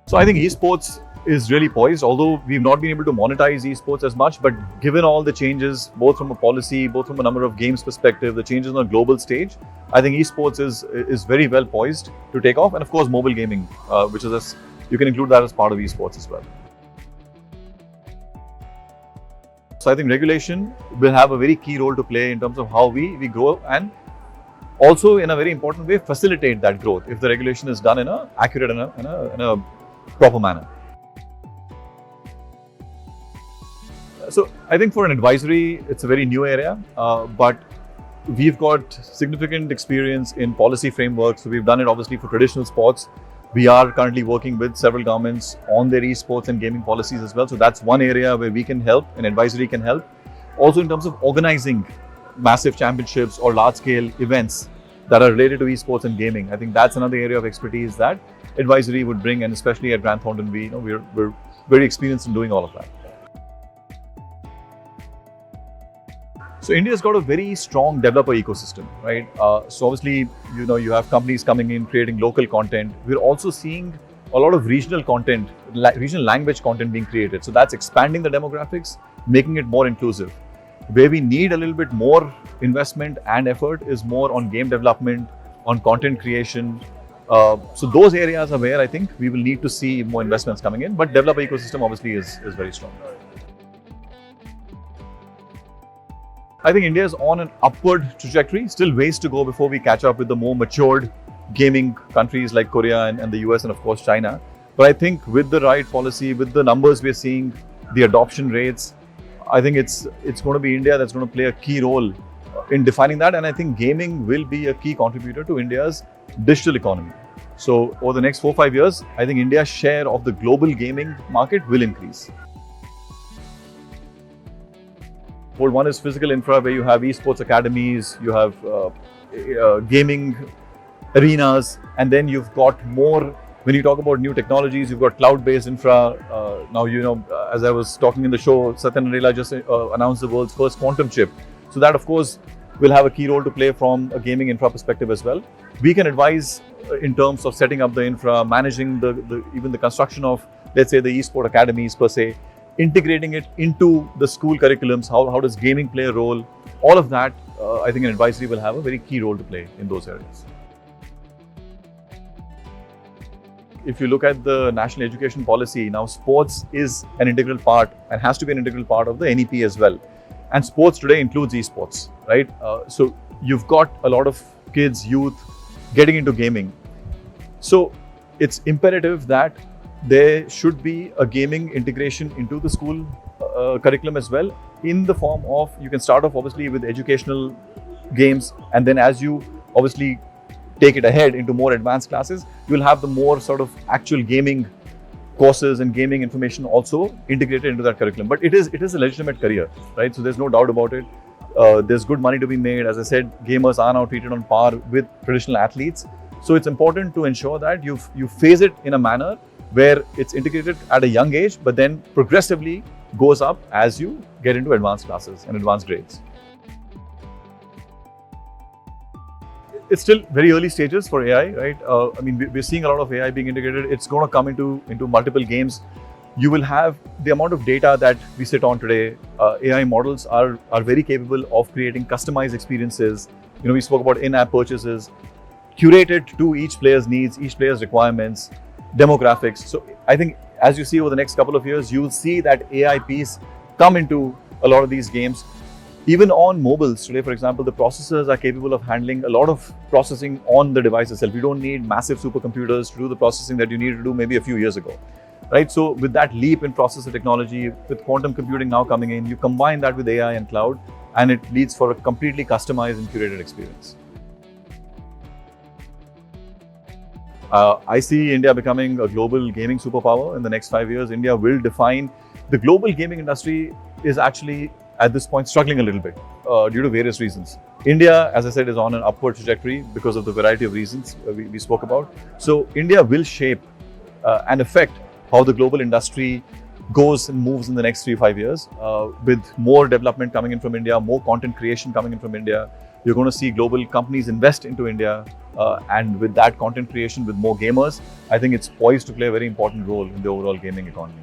So I think esports is really poised, although we've not been able to monetize esports as much, but given all the changes, both from a policy, both from a number of games perspective, the changes on a global stage, I think esports is very well poised to take off. And of course, mobile gaming, which is you can include that as part of esports as well. So I think regulation will have a very key role to play in terms of how we grow, and also in a very important way facilitate that growth if the regulation is done in a accurate and in a proper manner. So I think for an advisory, it's a very new area, but we've got significant experience in policy frameworks. So we've done it obviously for traditional sports. We are currently working with several governments on their esports and gaming policies as well. So that's one area where we can help and advisory can help. Also in terms of organizing massive championships or large-scale events that are related to esports and gaming. I think that's another area of expertise that advisory would bring, and especially at Grant Thornton, we're very experienced in doing all of that. So India's got a very strong developer ecosystem, right? So obviously, you have companies coming in, creating local content. We're also seeing a lot of regional content, regional language content being created. So that's expanding the demographics, making it more inclusive. Where we need a little bit more investment and effort is more on game development, on content creation. So those areas are where I think we will need to see more investments coming in. But developer ecosystem obviously is very strong. I think India is on an upward trajectory, still ways to go before we catch up with the more matured gaming countries like Korea and the US and of course China. But I think with the right policy, with the numbers we're seeing, the adoption rates, I think it's going to be India that's going to play a key role in defining that. And I think gaming will be a key contributor to India's digital economy. So over the next 4 or 5 years, I think India's share of the global gaming market will increase. One is physical infra, where you have esports academies, you have gaming arenas, and then you've got more, when you talk about new technologies, you've got cloud-based infra. Now, as I was talking in the show, Satya Nadella just announced the world's first quantum chip. So that, of course, will have a key role to play from a gaming infra perspective as well. We can advise in terms of setting up the infra, managing even the construction of, let's say, the esport academies per se, integrating it into the school curriculums, how does gaming play a role? All of that, I think an advisory will have a very key role to play in those areas. If you look at the national education policy, now sports is an integral part and has to be an integral part of the NEP as well. And sports today includes esports, right? So you've got a lot of kids, youth getting into gaming. So it's imperative that there should be a gaming integration into the school curriculum as well, in the form of, you can start off obviously with educational games, and then as you obviously take it ahead into more advanced classes, you'll have the more sort of actual gaming courses and gaming information also integrated into that curriculum. But it is a legitimate career, right? So there's no doubt about it. There's good money to be made. As I said, gamers are now treated on par with traditional athletes. So it's important to ensure that you phase it in a manner where it's integrated at a young age, but then progressively goes up as you get into advanced classes and advanced grades. It's still very early stages for AI, right? I mean, we're seeing a lot of AI being integrated. It's going to come into multiple games. You will have the amount of data that we sit on today. AI models are very capable of creating customized experiences. We spoke about in-app purchases, curated to each player's needs, each player's requirements, demographics. So I think as you see over the next couple of years, you'll see that AI piece come into a lot of these games. Even on mobiles today, for example, the processors are capable of handling a lot of processing on the device itself. You don't need massive supercomputers to do the processing that you needed to do maybe a few years ago, right? So with that leap in processor technology, with quantum computing now coming in, you combine that with AI and cloud, and it leads for a completely customized and curated experience. I see India becoming a global gaming superpower in the next 5 years. India will define the global gaming industry. Is actually at this point struggling a little bit due to various reasons. India, as I said, is on an upward trajectory because of the variety of reasons we spoke about. So India will shape and affect how the global industry goes and moves in the next 3 or 5 years, with more development coming in from India, more content creation coming in from India, You're going to see global companies invest into India. And with that content creation, with more gamers, I think it's poised to play a very important role in the overall gaming economy.